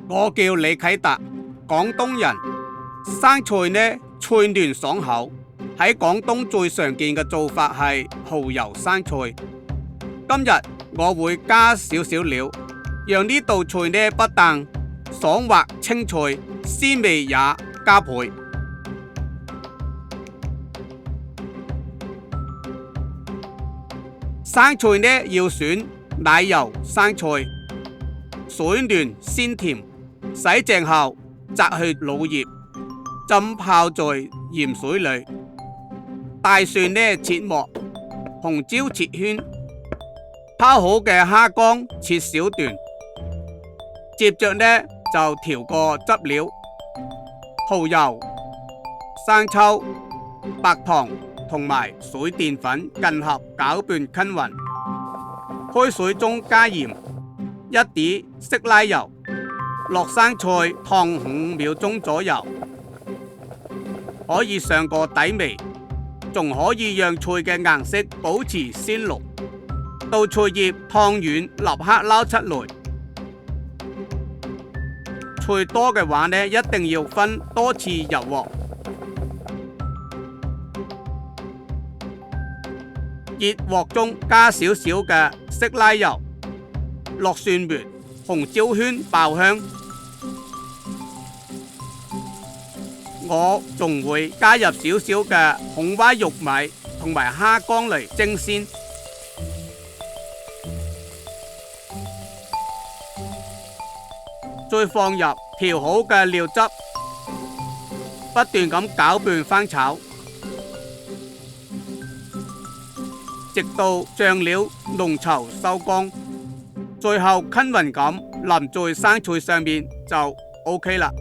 我叫李啟達，廣東人。生菜呢脆嫩爽口，喺廣東最常見嘅做法係蠔油生菜。今日我會加少少料，讓呢道菜呢不但爽滑清脆，鮮味也加倍。生菜呢要選奶油生菜，水嫩鮮甜，洗淨後摘去腦葉，浸泡在鹽水裏。大蒜呢切末，紅椒切圈，拋好嘅蝦乾切小段。接着呢就調個汁料，蠔油、生抽、白糖同埋水澱粉混合攪拌均勻。開水中加鹽，一啲色拉油，落生菜燙5秒鐘左右，可以上個底味，仲可以讓菜嘅顏色保持鮮綠。到菜葉燙軟，立刻撈出來。菜多嘅話呢，一定要分多次入鑊。熱鑊中加少少嘅色拉油，落蒜末、紅椒圈爆香。我仲會加入少少嘅紅蛙玉米同埋蝦乾嚟蒸鮮。再放入調好嘅料汁，不斷咁攪拌翻炒，直到醬料濃稠收乾，最後均勻咁淋在生菜上面就 OK 啦。